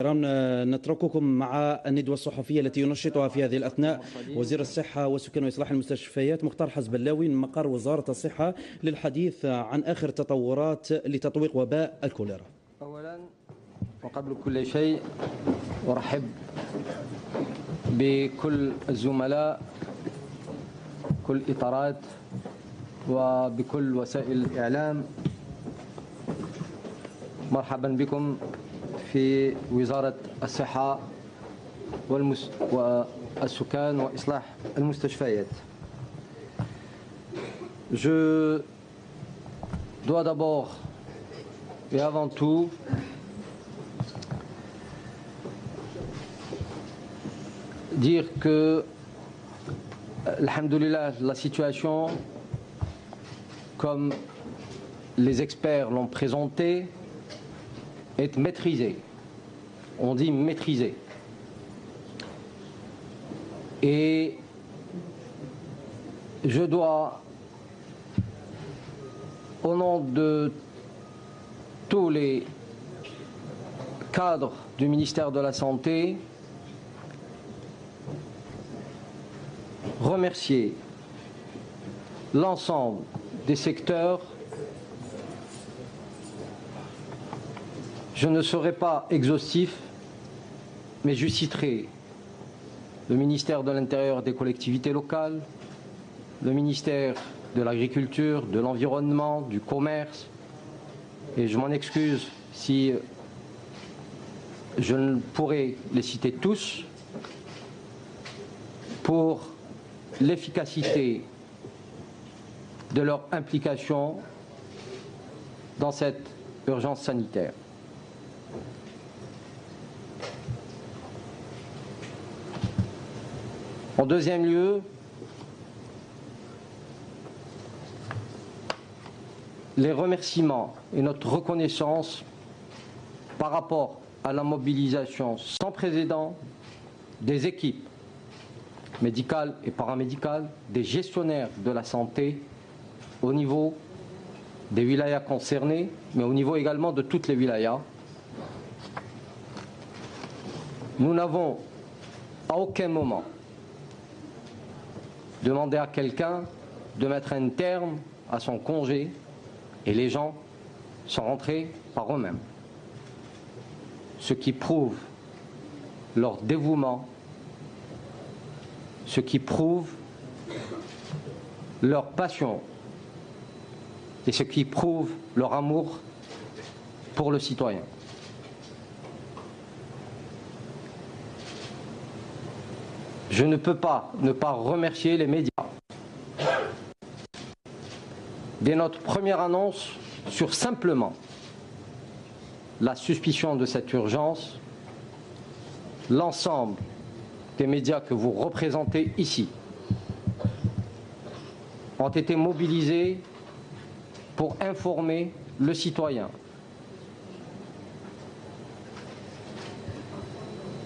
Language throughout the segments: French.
نترككم مع الندوة الصحفية التي ينشطها في هذه الأثناء وزير الصحة والسكان وإصلاح المستشفيات مختار حزبلاوي من مقر وزارة الصحة للحديث عن آخر التطورات لتطويق وباء الكوليرا. أولا وقبل كل شيء أرحب بكل الزملاء كل إطارات وبكل وسائل الإعلام. مرحبا بكم في وزارة الصحة والسكان وإصلاح المستشفيات. Je dois d'abord et avant tout dire que, alhamdoulilah, la situation, comme les experts l'ont présentée, est maîtrisée. On dit maîtrisée. Et je dois, au nom de tous les cadres du ministère de la Santé, remercier l'ensemble des secteurs. Je ne serai pas exhaustif, mais je citerai le ministère de l'Intérieur et des collectivités locales, le ministère de l'Agriculture, de l'Environnement, du Commerce, et je m'en excuse si je ne pourrai les citer tous, pour l'efficacité de leur implication dans cette urgence sanitaire. En deuxième lieu, les remerciements et notre reconnaissance par rapport à la mobilisation sans précédent des équipes médicales et paramédicales, des gestionnaires de la santé au niveau des wilayas concernés, mais au niveau également de toutes les wilayas. Nous n'avons à aucun moment demandé à quelqu'un de mettre un terme à son congé et les gens sont rentrés par eux-mêmes. Ce qui prouve leur dévouement, ce qui prouve leur passion et ce qui prouve leur amour pour le citoyen. Je ne peux pas ne pas remercier les médias. Dès notre première annonce sur simplement la suspicion de cette urgence, l'ensemble des médias que vous représentez ici ont été mobilisés pour informer le citoyen.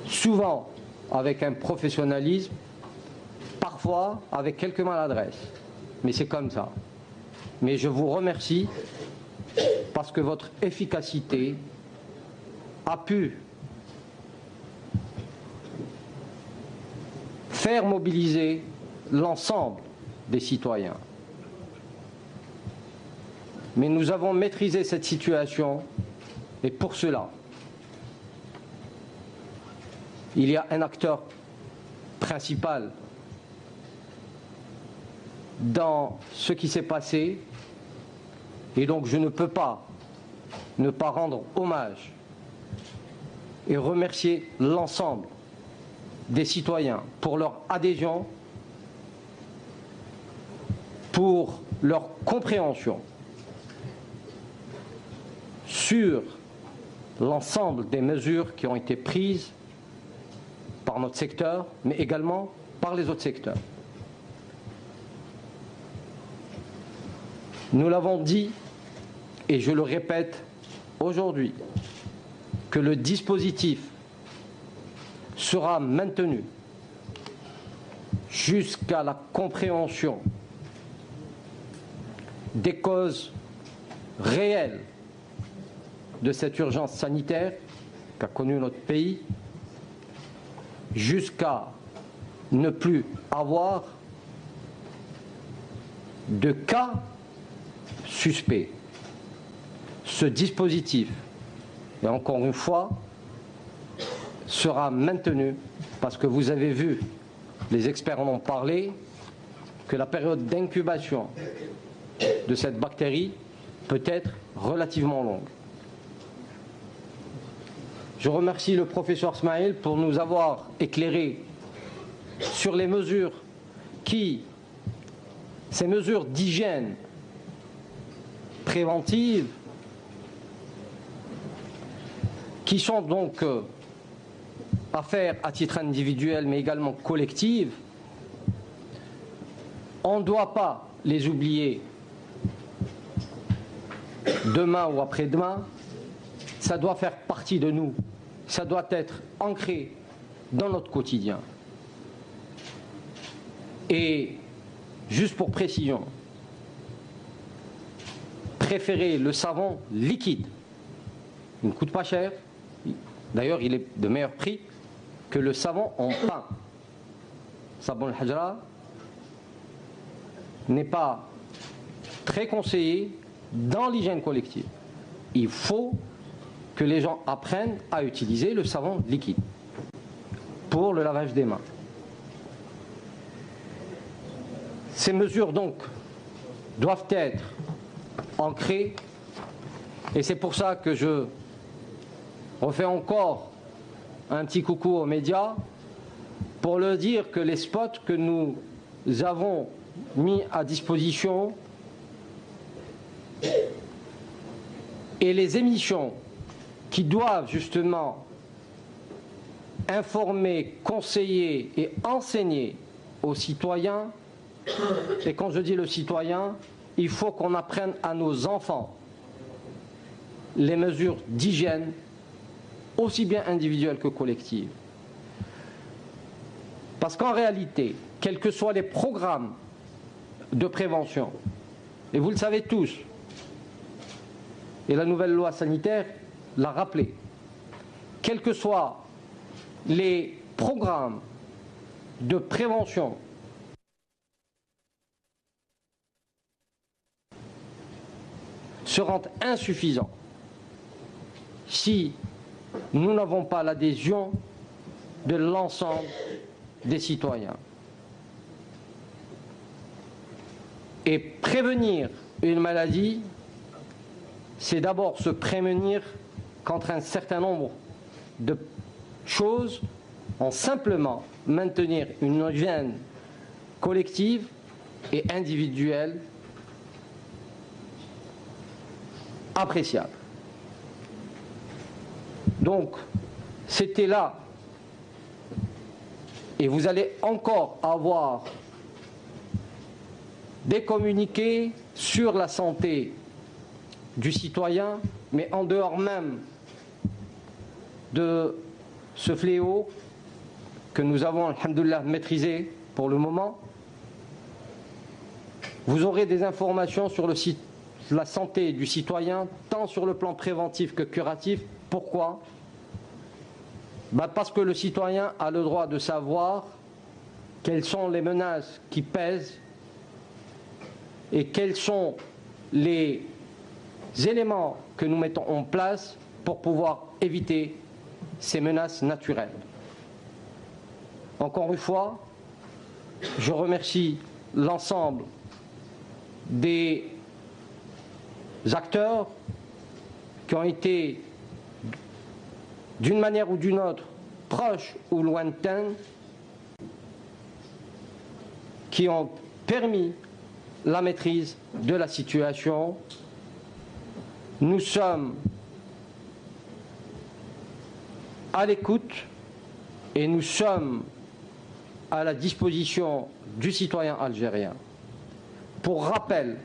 Souvent avec un professionnalisme, parfois avec quelques maladresses, mais c'est comme ça. Mais je vous remercie parce que votre efficacité a pu faire mobiliser l'ensemble des citoyens. Mais nous avons maîtrisé cette situation et pour cela, il y a un acteur principal dans ce qui s'est passé et donc je ne peux pas ne pas rendre hommage et remercier l'ensemble des citoyens pour leur adhésion, pour leur compréhension sur l'ensemble des mesures qui ont été prises par notre secteur, mais également par les autres secteurs. Nous l'avons dit, et je le répète aujourd'hui, que le dispositif sera maintenu jusqu'à la compréhension des causes réelles de cette urgence sanitaire qu'a connu notre pays, jusqu'à ne plus avoir de cas suspects. Ce dispositif, et encore une fois, sera maintenu parce que vous avez vu, les experts en ont parlé, que la période d'incubation de cette bactérie peut être relativement longue. Je remercie le professeur Smaïl pour nous avoir éclairé sur les mesures ces mesures d'hygiène préventive qui sont donc à faire à titre individuel mais également collective. On ne doit pas les oublier demain ou après-demain. Ça doit faire partie de nous. Ça doit être ancré dans notre quotidien. Et juste pour précision, préférez le savon liquide. Il ne coûte pas cher. D'ailleurs, il est de meilleur prix que le savon en pain. Savon al-hajra n'est pas très conseillé dans l'hygiène collective. Il faut que les gens apprennent à utiliser le savon liquide pour le lavage des mains. Ces mesures donc doivent être ancrées et c'est pour ça que je refais encore un petit coucou aux médias pour leur dire que les spots que nous avons mis à disposition et les émissions qui doivent justement informer, conseiller et enseigner aux citoyens, et quand je dis le citoyen, il faut qu'on apprenne à nos enfants les mesures d'hygiène, aussi bien individuelles que collectives. Parce qu'en réalité, quels que soient les programmes de prévention, et vous le savez tous, et la nouvelle loi sanitaire l'a rappelé, quels que soient les programmes de prévention seront insuffisants si nous n'avons pas l'adhésion de l'ensemble des citoyens. Et prévenir une maladie, c'est d'abord se prémunir contre un certain nombre de choses en simplement maintenir une hygiène collective et individuelle appréciable. Donc, c'était là, et vous allez encore avoir des communiqués sur la santé du citoyen, mais en dehors même de ce fléau que nous avons, alhamdoulilah, maîtrisé pour le moment. Vous aurez des informations sur la santé du citoyen, tant sur le plan préventif que curatif. Pourquoi ? Parce que le citoyen a le droit de savoir quelles sont les menaces qui pèsent et quels sont les éléments que nous mettons en place pour pouvoir éviter ces menaces naturelles. Encore une fois, je remercie l'ensemble des acteurs qui ont été d'une manière ou d'une autre proches ou lointains, qui ont permis la maîtrise de la situation. Nous sommes à l'écoute et nous sommes à la disposition du citoyen algérien. Pour rappel,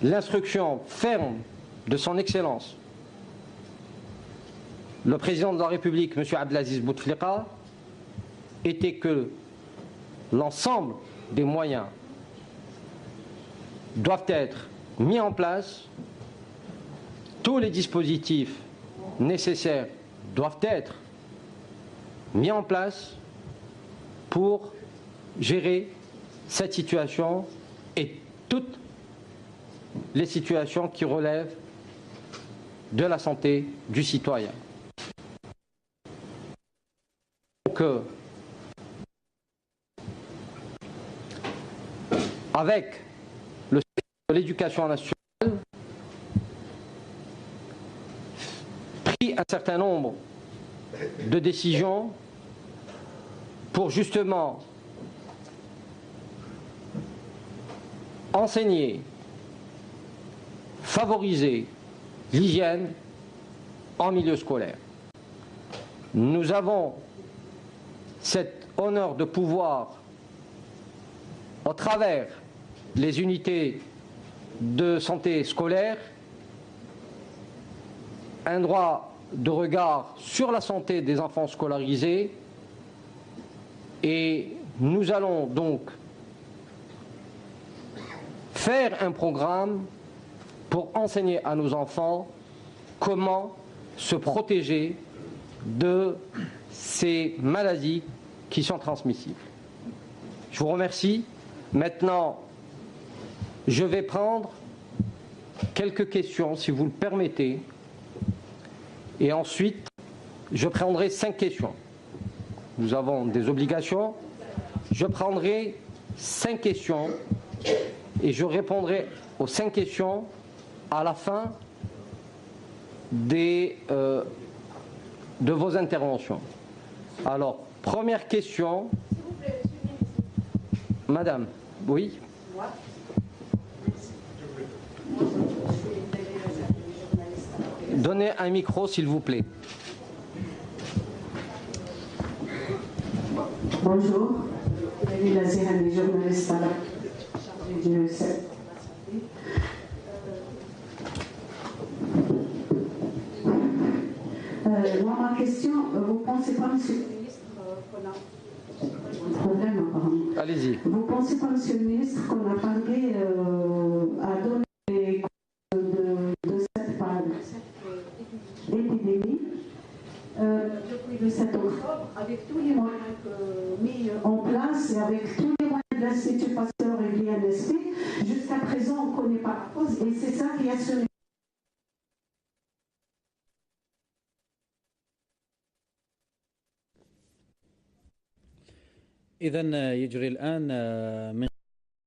l'instruction ferme de son Excellence, le président de la République, M. Abdelaziz Bouteflika, était que l'ensemble des moyens doivent être mis en place. tous les dispositifs nécessaires doivent être mis en place pour gérer cette situation et toutes les situations qui relèvent de la santé du citoyen. Donc, avec le secteur de l'éducation nationale, pris un certain nombre de décisions pour justement enseigner, favoriser l'hygiène en milieu scolaire. Nous avons cet honneur de pouvoir, à travers les unités de santé scolaire, un droit de regard sur la santé des enfants scolarisés, et nous allons donc faire un programme pour enseigner à nos enfants comment se protéger de ces maladies qui sont transmissibles. Je vous remercie. Maintenant, je vais prendre quelques questions, si vous le permettez, et ensuite, je prendrai 5 questions. Nous avons des obligations. Je prendrai 5 questions et je répondrai aux 5 questions à la fin de vos interventions. Alors, première question. Madame, oui. Donnez un micro, s'il vous plaît. Bonjour, David Azirani, journaliste à la chargée du CEP. Moi, ma question, vous pensez pas, monsieur le ministre, qu'on a un problème apparemment. Allez-y. Vous pensez pas, monsieur le ministre, qu'on a parlé à donner des cours de cette épidémie depuis le 7 octobre, avec tous les moyens mis en place et avec tous les moyens de l'Institut Pasteur et de l'INSP, jusqu'à présent, on ne connaît pas la cause et c'est ça qui a sonné. إذن يجري الآن من